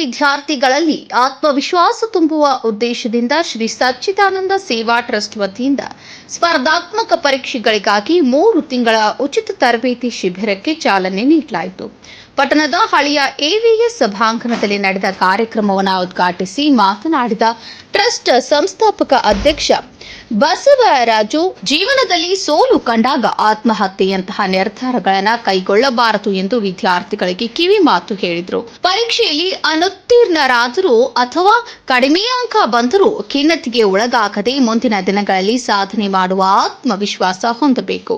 ವಿದ್ಯಾರ್ಥಿಗಳಲ್ಲಿ ಆತ್ಮವಿಶ್ವಾಸ ತುಂಬುವ ಉದ್ದೇಶದಿಂದ ಶ್ರೀ ಸಚ್ಚಿದಾನಂದ ಸೇವಾ ಟ್ರಸ್ಟ್ ವತಿಯಿಂದ ಸ್ಪರ್ಧಾತ್ಮಕ ಪರೀಕ್ಷೆಗಳಿಗಾಗಿ 3 ತಿಂಗಳ ಉಚಿತ ತರಬೇತಿ ಶಿಬಿರಕ್ಕೆ ಚಾಲನೆ ನೀಡಲಾಯಿತು. ಪಟ್ಟಣದ ಹಳೆಯ ಎವಿಎಸ್ ಸಭಾಂಗಣದಲ್ಲಿ ನಡೆದ ಕಾರ್ಯಕ್ರಮವನ್ನು ಉದ್ಘಾಟಿಸಿ ಮಾತನಾಡಿದ ಟ್ರಸ್ಟ್ ಸಂಸ್ಥಾಪಕ ಅಧ್ಯಕ್ಷ ಬಸವರಾಜು, ಜೀವನದಲ್ಲಿ ಸೋಲು ಕಂಡಾಗ ಆತ್ಮಹತ್ಯೆಯಂತಹ ನಿರ್ಧಾರಗಳನ್ನು ಕೈಗೊಳ್ಳಬಾರದು ಎಂದು ವಿದ್ಯಾರ್ಥಿಗಳಿಗೆ ಕಿವಿ ಮಾತು ಹೇಳಿದರು. ಪರೀಕ್ಷೆಯಲ್ಲಿ ಅನುತ್ತೀರ್ಣರಾದರೂ ಅಥವಾ ಕಡಿಮೆ ಅಂಕ ಬಂದರೂ ಖಿನ್ನತೆಗೆ ಒಳಗಾಗದೆ ಮುಂದಿನ ದಿನಗಳಲ್ಲಿ ಸಾಧನೆ ಮಾಡುವ ಆತ್ಮವಿಶ್ವಾಸ ಹೊಂದಬೇಕು.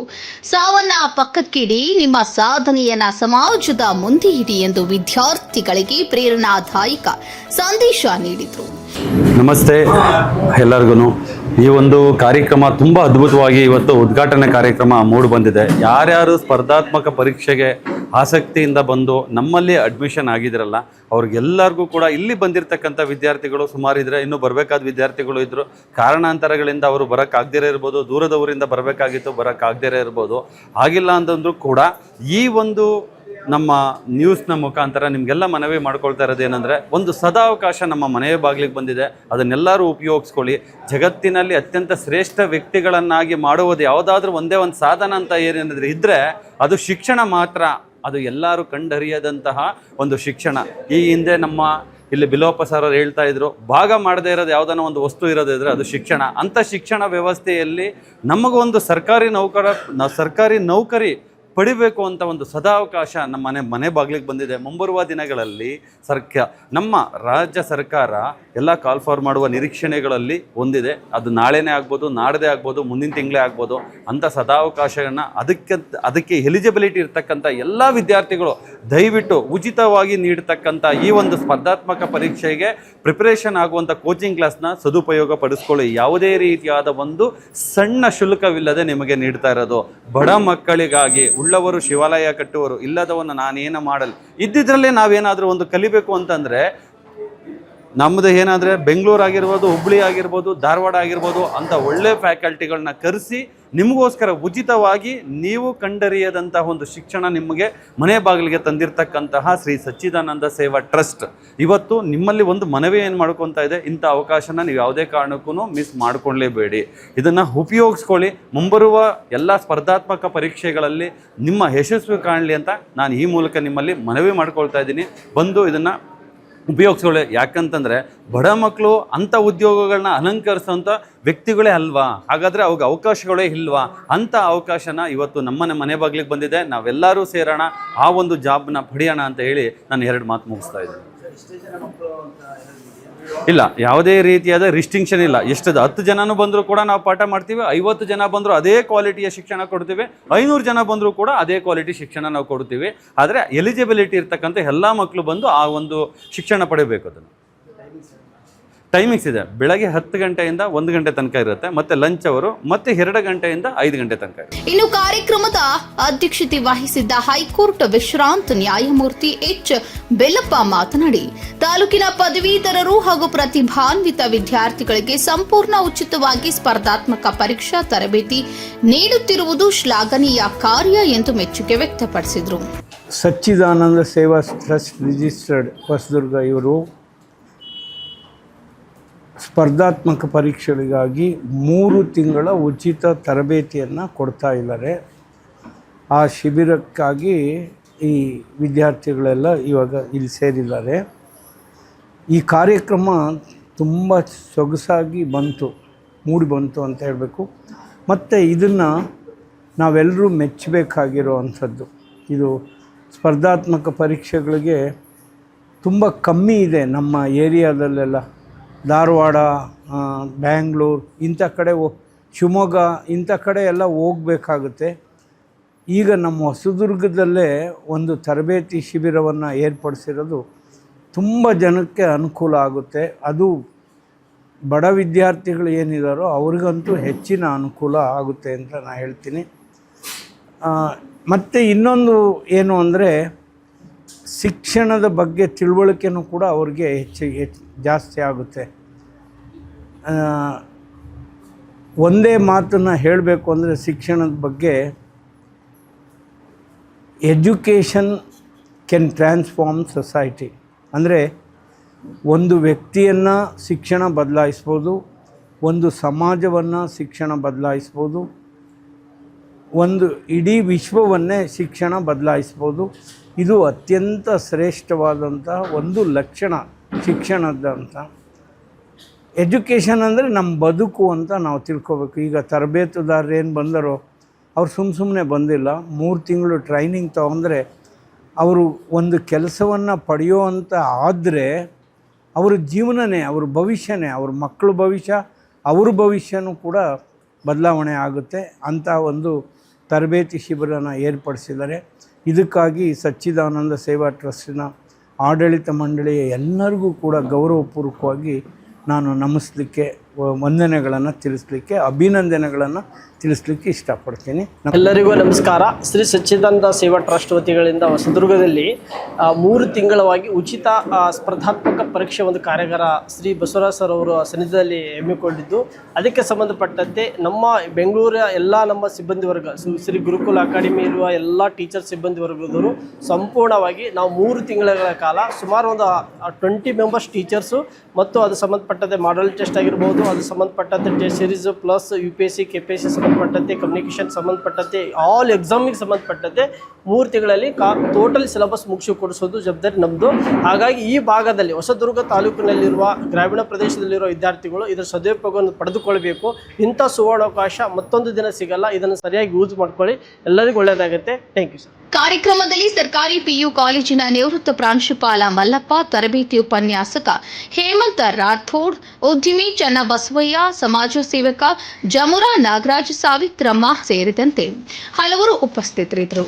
ಸಾವನ್ನ ಪಕ್ಕಕ್ಕಿಡಿ, ನಿಮ್ಮ ಸಾಧನೆಯನ್ನ ಸಮಾಜದ ಮುಂದೆ ಇಡಿ ಎಂದು ವಿದ್ಯಾರ್ಥಿಗಳಿಗೆ ಪ್ರೇರಣಾದಾಯಕ ಸಂದೇಶ ನೀಡಿದರು. ನಮಸ್ತೆ ಎಲ್ಲರಿಗೂ. ಈ ಒಂದು ಕಾರ್ಯಕ್ರಮ ತುಂಬ ಅದ್ಭುತವಾಗಿ ಇವತ್ತು ಉದ್ಘಾಟನೆ ಕಾರ್ಯಕ್ರಮ ಮೂಡಿ ಬಂದಿದೆ. ಯಾರ್ಯಾರು ಸ್ಪರ್ಧಾತ್ಮಕ ಪರೀಕ್ಷೆಗೆ ಆಸಕ್ತಿಯಿಂದ ಬಂದು ನಮ್ಮಲ್ಲಿ ಅಡ್ಮಿಷನ್ ಆಗಿದ್ರಲ್ಲ ಅವ್ರಿಗೆಲ್ಲರಿಗೂ ಕೂಡ ಇಲ್ಲಿ ಬಂದಿರತಕ್ಕಂಥ ವಿದ್ಯಾರ್ಥಿಗಳು ಸುಮಾರಿದ್ರೆ, ಇನ್ನೂ ಬರಬೇಕಾದ ವಿದ್ಯಾರ್ಥಿಗಳು ಇದ್ದರು. ಕಾರಣಾಂತರಗಳಿಂದ ಅವರು ಬರೋಕ್ಕಾಗದಿರೇ ಇರ್ಬೋದು, ದೂರದವರಿಂದ ಬರಬೇಕಾಗಿತ್ತು ಬರೋಕ್ಕಾಗದಿರೇ ಇರ್ಬೋದು. ಆಗಿಲ್ಲ ಅಂತಂದ್ರೂ ಕೂಡ ಈ ಒಂದು ನಮ್ಮ ನ್ಯೂಸ್ನ ಮುಖಾಂತರ ನಿಮಗೆಲ್ಲ ಮನವಿ ಮಾಡ್ಕೊಳ್ತಾ ಇರೋದೇನೆಂದರೆ, ಒಂದು ಸದಾವಕಾಶ ನಮ್ಮ ಮನೆಯ ಬಾಗಿಲಿಗೆ ಬಂದಿದೆ, ಅದನ್ನೆಲ್ಲರೂ ಉಪಯೋಗಿಸ್ಕೊಳ್ಳಿ. ಜಗತ್ತಿನಲ್ಲಿ ಅತ್ಯಂತ ಶ್ರೇಷ್ಠ ವ್ಯಕ್ತಿಗಳನ್ನಾಗಿ ಮಾಡುವುದು ಯಾವುದಾದ್ರೂ ಒಂದೇ ಒಂದು ಸಾಧನ ಅಂತ ಏನೇನಿದ್ರೆ ಇದ್ದರೆ ಅದು ಶಿಕ್ಷಣ ಮಾತ್ರ. ಅದು ಎಲ್ಲರೂ ಕಂಡರಿಯದಂತಹ ಒಂದು ಶಿಕ್ಷಣ. ಈ ಹಿಂದೆ ನಮ್ಮ ಇಲ್ಲಿ ಬಿಲೋಪ ಸರ್ ಅವರು ಹೇಳ್ತಾ ಇದ್ರು, ಭಾಗ ಮಾಡದೇ ಇರೋದು ಯಾವುದನ್ನ ಒಂದು ವಸ್ತು ಇರೋದಿದ್ರೆ ಅದು ಶಿಕ್ಷಣ. ಅಂಥ ಶಿಕ್ಷಣ ವ್ಯವಸ್ಥೆಯಲ್ಲಿ ನಮಗೊಂದು ಸರ್ಕಾರಿ ನೌಕರಿ ಪಡಿಬೇಕು ಅಂತ ಒಂದು ಸದಾವಕಾಶ ನಮ್ಮ ಮನೆ ಬಾಗಿಲಿಗೆ ಬಂದಿದೆ. ಮುಂಬರುವ ದಿನಗಳಲ್ಲಿ ನಮ್ಮ ರಾಜ್ಯ ಸರ್ಕಾರ ಎಲ್ಲ ಕಾಲ್ ಫಾರ್ ಮಾಡುವ ನಿರೀಕ್ಷಣೆಗಳಲ್ಲಿ ಹೊಂದಿದೆ. ಅದು ನಾಳೆನೇ ಆಗ್ಬೋದು, ನಾಡದೇ ಆಗ್ಬೋದು, ಮುಂದಿನ ತಿಂಗಳೇ ಆಗ್ಬೋದು. ಅಂಥ ಸದಾವಕಾಶವನ್ನು ಅದಕ್ಕೆ ಎಲಿಜಿಬಿಲಿಟಿ ಇರ್ತಕ್ಕಂಥ ಎಲ್ಲ ವಿದ್ಯಾರ್ಥಿಗಳು ದಯವಿಟ್ಟು ಉಚಿತವಾಗಿ ನೀಡತಕ್ಕಂಥ ಈ ಒಂದು ಸ್ಪರ್ಧಾತ್ಮಕ ಪರೀಕ್ಷೆಗೆ ಪ್ರಿಪರೇಷನ್ ಆಗುವಂಥ ಕೋಚಿಂಗ್ ಕ್ಲಾಸ್ನ ಸದುಪಯೋಗ ಪಡಿಸ್ಕೊಳ್ಳಿ. ಯಾವುದೇ ರೀತಿಯಾದ ಒಂದು ಸಣ್ಣ ಶುಲ್ಕವಿಲ್ಲದೆ ನಿಮಗೆ ನೀಡ್ತಾ ಇರೋದು. ಬಡ ಮಕ್ಕಳಿಗಾಗಿ, ಉಳ್ಳವರು ಶಿವಾಲಯ ಕಟ್ಟುವರು, ಇಲ್ಲದವನ್ನು ನಾನೇನು ಮಾಡಲಿ. ಇದ್ದಿದ್ರಲ್ಲೇ ನಾವೇನಾದರೂ ಒಂದು ಕಲಿಬೇಕು ಅಂತಂದರೆ ನಮ್ಮದು ಏನಾದರೆ ಬೆಂಗಳೂರು ಆಗಿರ್ಬೋದು, ಹುಬ್ಬಳ್ಳಿ ಆಗಿರ್ಬೋದು, ಧಾರವಾಡ ಆಗಿರ್ಬೋದು ಅಂತ ಒಳ್ಳೆ ಫ್ಯಾಕಲ್ಟಿಗಳನ್ನ ಕರೆಸಿ ನಿಮಗೋಸ್ಕರ ಉಚಿತವಾಗಿ ನೀವು ಕಂಡರಿಯದಂತಹ ಒಂದು ಶಿಕ್ಷಣ ನಿಮಗೆ ಮನೆ ಬಾಗಿಲಿಗೆ ತಂದಿರತಕ್ಕಂತಹ ಶ್ರೀ ಸಚ್ಚಿದಾನಂದ ಸೇವಾ ಟ್ರಸ್ಟ್ ಇವತ್ತು ನಿಮ್ಮಲ್ಲಿ ಒಂದು ಮನವಿ ಏನು ಮಾಡ್ಕೊತಾ ಇದೆ, ಇಂಥ ಅವಕಾಶನ ನೀವು ಯಾವುದೇ ಕಾರಣಕ್ಕೂ ಮಿಸ್ ಮಾಡ್ಕೊಳ್ಳೇಬೇಡಿ. ಇದನ್ನು ಉಪಯೋಗಿಸ್ಕೊಳ್ಳಿ. ಮುಂಬರುವ ಎಲ್ಲ ಸ್ಪರ್ಧಾತ್ಮಕ ಪರೀಕ್ಷೆಗಳಲ್ಲಿ ನಿಮ್ಮ ಯಶಸ್ವಿ ಕಾಣಲಿ ಅಂತ ನಾನು ಈ ಮೂಲಕ ನಿಮ್ಮಲ್ಲಿ ಮನವಿ ಮಾಡ್ಕೊಳ್ತಾ ಇದ್ದೀನಿ. ಬಂದು ಇದನ್ನು ಉಪಯೋಗಿಸ್ಕೊಳ್ಳಿ. ಯಾಕಂತಂದರೆ ಬಡ ಮಕ್ಕಳು ಅಂಥ ಉದ್ಯೋಗಗಳನ್ನ ಅಲಂಕರಿಸೋಂಥ ವ್ಯಕ್ತಿಗಳೇ ಅಲ್ವಾ? ಹಾಗಾದರೆ ಅವಾಗ ಅವಕಾಶಗಳೇ ಇಲ್ವಾ? ಅಂಥ ಅವಕಾಶನ ಇವತ್ತು ನಮ್ಮನೆ ಮನೆ ಬಾಗಿಲಿಗೆ ಬಂದಿದೆ. ನಾವೆಲ್ಲರೂ ಸೇರೋಣ, ಆ ಒಂದು ಜಾಬ್ನ ಪಡೆಯೋಣ ಅಂತ ಹೇಳಿ ನಾನು 2 ಮಾತು ಮುಗಿಸ್ತಾ ಇದ್ದೀನಿ. ಇಲ್ಲ, ಯಾವುದೇ ರೀತಿಯಾದ ರಿಸ್ಟ್ರಿಕ್ಷನ್ ಇಲ್ಲ. 10 ಜನನೂ ಬಂದರೂ ಕೂಡ ನಾವು ಪಾಠ ಮಾಡ್ತೀವಿ. 50 ಜನ ಬಂದರೂ ಅದೇ ಕ್ವಾಲಿಟಿಯ ಶಿಕ್ಷಣ ಕೊಡ್ತೀವಿ. 500 ಜನ ಬಂದರೂ ಕೂಡ ಅದೇ ಕ್ವಾಲಿಟಿ ಶಿಕ್ಷಣ ನಾವು ಕೊಡ್ತೀವಿ. ಆದರೆ ಎಲಿಜಿಬಿಲಿಟಿ ಇರ್ತಕ್ಕಂಥ ಎಲ್ಲ ಮಕ್ಕಳು ಬಂದು ಆ ಒಂದು ಶಿಕ್ಷಣ ಪಡೆಯಬೇಕು. ಅದನ್ನು ಟೈಮಿಂಗ್ಸ್ ಇದೆ. ಬೆಳಗ್ಗೆ 10 ಗಂಟೆಯಿಂದ 1 ಗಂಟೆ ತನಕ ಇರುತ್ತೆ, ಮತ್ತೆ ಲಂಚ್ ಅವರು ಮತ್ತೆ 2 ಗಂಟೆಯಿಂದ 5 ಗಂಟೆ ತನಕ ಇರುತ್ತೆ. ಇನ್ನು ಕಾರ್ಯಕ್ರಮದ ಅಧ್ಯಕ್ಷತೆ ವಹಿಸಿದ್ದ ಹೈಕೋರ್ಟ್ ವಿಶ್ರಾಂತ ನ್ಯಾಯಮೂರ್ತಿ ಎಚ್ ಬೆಲ್ಲಪ್ಪ ಮಾತನಾಡಿ, ತಾಲೂಕಿನ ಪದವೀಧರರು ಹಾಗೂ ಪ್ರತಿಭಾನ್ವಿತ ವಿದ್ಯಾರ್ಥಿಗಳಿಗೆ ಸಂಪೂರ್ಣ ಉಚಿತವಾಗಿ ಸ್ಪರ್ಧಾತ್ಮಕ ಪರೀಕ್ಷಾ ತರಬೇತಿ ನೀಡುತ್ತಿರುವುದು ಶ್ಲಾಘನೀಯ ಕಾರ್ಯ ಎಂದು ಮೆಚ್ಚುಗೆ ವ್ಯಕ್ತಪಡಿಸಿದರು. ಸಚ್ಚಿದಾನಂದ ಸೇವಾ ಟ್ರಸ್ಟ್ ರಿಜಿಸ್ಟರ್ಡ್ ಹೊಸದುರ್ಗ ಇವರು ಸ್ಪರ್ಧಾತ್ಮಕ ಪರೀಕ್ಷೆಗಳಿಗಾಗಿ 3 ತಿಂಗಳ ಉಚಿತ ತರಬೇತಿಯನ್ನು ಕೊಡ್ತಾ ಇದ್ದಾರೆ. ಆ ಶಿಬಿರಕ್ಕಾಗಿ ಈ ವಿದ್ಯಾರ್ಥಿಗಳೆಲ್ಲ ಇವಾಗ ಇಲ್ಲಿ ಸೇರಿದ್ದಾರೆ. ಈ ಕಾರ್ಯಕ್ರಮ ತುಂಬ ಸೊಗಸಾಗಿ ಮೂಡಿ ಬಂತು ಅಂತ ಹೇಳಬೇಕು. ಮತ್ತು ಇದನ್ನು ನಾವೆಲ್ಲರೂ ಮೆಚ್ಚಬೇಕಾಗಿರೋ ಅಂಥದ್ದು. ಇದು ಸ್ಪರ್ಧಾತ್ಮಕ ಪರೀಕ್ಷೆಗಳಿಗೆ ತುಂಬ ಕಮ್ಮಿ ಇದೆ ನಮ್ಮ ಏರಿಯಾದಲ್ಲೆಲ್ಲ. ಧಾರವಾಡ, ಬ್ಯಾಂಗ್ಳೂರು ಇಂಥ ಕಡೆ, ಶಿವಮೊಗ್ಗ ಇಂಥ ಕಡೆ ಎಲ್ಲ ಹೋಗಬೇಕಾಗುತ್ತೆ. ಈಗ ನಮ್ಮ ಹೊಸದುರ್ಗದಲ್ಲೇ ಒಂದು ತರಬೇತಿ ಶಿಬಿರವನ್ನು ಏರ್ಪಡಿಸಿರೋದು ತುಂಬ ಜನಕ್ಕೆ ಅನುಕೂಲ ಆಗುತ್ತೆ. ಅದು ಬಡ ವಿದ್ಯಾರ್ಥಿಗಳು ಏನಿದ್ದಾರೋ ಅವ್ರಿಗಂತೂ ಹೆಚ್ಚಿನ ಅನುಕೂಲ ಆಗುತ್ತೆ ಅಂತ ನಾನು ಹೇಳ್ತೀನಿ. ಮತ್ತು ಇನ್ನೊಂದು ಏನು ಅಂದರೆ, ಶಿಕ್ಷಣದ ಬಗ್ಗೆ ತಿಳುವಳಿಕೆನೂ ಕೂಡ ಅವ್ರಿಗೆ ಜಾಸ್ತಿ ಆಗುತ್ತೆ. ಒಂದೇ ಮಾತನ್ನು ಹೇಳಬೇಕು ಅಂದರೆ ಶಿಕ್ಷಣದ ಬಗ್ಗೆ, ಎಜುಕೇಷನ್ ಕ್ಯಾನ್ ಟ್ರಾನ್ಸ್ಫಾರ್ಮ್ ಸೊಸೈಟಿ. ಅಂದರೆ ಒಂದು ವ್ಯಕ್ತಿಯನ್ನು ಶಿಕ್ಷಣ ಬದಲಾಯಿಸ್ಬೋದು, ಒಂದು ಸಮಾಜವನ್ನು ಶಿಕ್ಷಣ ಬದಲಾಯಿಸ್ಬೋದು, ಒಂದು ಇಡೀ ವಿಶ್ವವನ್ನೇ ಶಿಕ್ಷಣ ಬದಲಾಯಿಸ್ಬೋದು. ಇದು ಅತ್ಯಂತ ಶ್ರೇಷ್ಠವಾದಂಥ ಒಂದು ಲಕ್ಷಣ ಶಿಕ್ಷಣದಂತ. ಎಜುಕೇಷನ್ ಅಂದರೆ ನಮ್ಮ ಬದುಕು ಅಂತ ನಾವು ತಿಳ್ಕೊಬೇಕು. ಈಗ ತರಬೇತುದಾರರು ಏನು ಬಂದರೋ ಅವ್ರು ಸುಮ್ಮನೆ ಬಂದಿಲ್ಲ. 3 ತಿಂಗಳು ಟ್ರೈನಿಂಗ್ ತೊಗೊಂಡ್ರೆ ಅವರು ಒಂದು ಕೆಲಸವನ್ನು ಪಡೆಯುವಂಥ ಆದರೆ ಅವ್ರ ಜೀವನನೇ, ಅವ್ರ ಭವಿಷ್ಯನೇ, ಅವ್ರ ಮಕ್ಕಳ ಭವಿಷ್ಯ, ಅವ್ರ ಭವಿಷ್ಯನೂ ಕೂಡ ಬದಲಾವಣೆ ಆಗುತ್ತೆ. ಅಂಥ ಒಂದು ತರಬೇತಿ ಶಿಬಿರನ ಏರ್ಪಡಿಸಿದ್ದಾರೆ. ಇದಕ್ಕಾಗಿ ಸಚ್ಚಿದಾನಂದ ಸೇವಾ ಟ್ರಸ್ಟಿನ ಆಡಳಿತ ಮಂಡಳಿಯ ಎಲ್ಲರಿಗೂ ಕೂಡ ಗೌರವಪೂರ್ವಕವಾಗಿ ನಾನು ನಮಿಸ್ಲಿಕ್ಕೆ, ವಂದನೆಗಳನ್ನು ತಿಳಿಸ್ಲಿಕ್ಕೆ, ಅಭಿನಂದನೆಗಳನ್ನು ತಿಳಿಸ್ಲಿಕ್ಕೆ ಇಷ್ಟಪಡ್ತೀನಿ. ಎಲ್ಲರಿಗೂ ನಮಸ್ಕಾರ. ಶ್ರೀ ಸಚ್ಚಿದಾನಂದ ಸೇವಾ ಟ್ರಸ್ಟ್ ವತಿಗಳಿಂದ ಹೊಸದುರ್ಗದಲ್ಲಿ 3 ತಿಂಗಳವಾಗಿ ಉಚಿತ ಸ್ಪರ್ಧಾತ್ಮಕ ಪರೀಕ್ಷೆ ಒಂದು ಕಾರ್ಯಾಗಾರ ಶ್ರೀ ಬಸವರಾಜ್ ಸರ್ ಅವರು ಸನ್ನಿಧಿಯಲ್ಲಿ ಹಮ್ಮಿಕೊಂಡಿದ್ದು, ಅದಕ್ಕೆ ಸಂಬಂಧಪಟ್ಟಂತೆ ನಮ್ಮ ಬೆಂಗಳೂರಿನ ಎಲ್ಲ ನಮ್ಮ ಸಿಬ್ಬಂದಿ ವರ್ಗ, ಶ್ರೀ ಗುರುಕುಲ ಅಕಾಡೆಮಿ ಇರುವ ಎಲ್ಲ ಟೀಚರ್ ಸಿಬ್ಬಂದಿ ವರ್ಗದವರು ಸಂಪೂರ್ಣವಾಗಿ ನಾವು 3 ತಿಂಗಳ ಕಾಲ ಸುಮಾರು ಒಂದು 20 ಮೆಂಬರ್ಸ್ ಟೀಚರ್ಸು ಮತ್ತು ಅದು ಸಂಬಂಧಪಟ್ಟಂತೆ ಮಾಡಲ್ ಟೆಸ್ಟ್ ಆಗಿರ್ಬೋದು, ಅದು ಸಂಬಂಧಪಟ್ಟಂತೆ test series plus UPSC KPSC ಸಂಬಂಧಪಟ್ಟಂತೆ ಕಮ್ಯುನಿಕೇಷನ್ ಸಂಬಂಧಪಟ್ಟಂತೆ ಆಲ್ ಎಕ್ಸಾಮಿಗೆ ಸಂಬಂಧಪಟ್ಟಂತೆ 3 ತಿಂಗಳಲ್ಲಿ ಟೋಟಲ್ ಸಿಲೆಬಸ್ ಮುಗಿಸಿ ಕೊಡಿಸೋದು ಜವಾಬ್ದಾರಿ ನಮ್ಮದು. ಹಾಗಾಗಿ ಈ ಭಾಗದಲ್ಲಿ ಹೊಸದುರ್ಗ ತಾಲೂಕಿನಲ್ಲಿರುವ ಗ್ರಾಮೀಣ ಪ್ರದೇಶದಲ್ಲಿರುವ ವಿದ್ಯಾರ್ಥಿಗಳು ಇದರ ಸದುಪಯೋಗವನ್ನು ಪಡೆದುಕೊಳ್ಬೇಕು. ಇಂಥ ಸುವರ್ಣಾವಕಾಶ ಮತ್ತೊಂದು ದಿನ ಸಿಗಲ್ಲ. ಇದನ್ನು ಸರಿಯಾಗಿ ಯೂಸ್ ಮಾಡ್ಕೊಳ್ಳಿ. ಎಲ್ಲರಿಗೂ ಒಳ್ಳೆಯದಾಗುತ್ತೆ. Thank you sir. ಕಾರ್ಯಕ್ರಮದಲ್ಲಿ ಸರ್ಕಾರಿ PU ಕಾಲೇಜಿನ ನಿವೃತ್ತ ಪ್ರಾಂಶುಪಾಲ ಮಲ್ಲಪ್ಪ, ತರಬೇತಿ ಉಪನ್ಯಾಸಕ ಹೇಮಂತ ರಾಥೋಡ್, ಉದ್ಯಮಿ ಚನ್ನಬಸವಯ್ಯ, ಸಮಾಜ ಸೇವಕ ಜಮುರಾ ನಾಗರಾಜ್, ಸಾವಿತ್ರಮ್ಮ ಸೇರಿದಂತೆ ಹಲವರು ಉಪಸ್ಥಿತರಿದ್ದರು.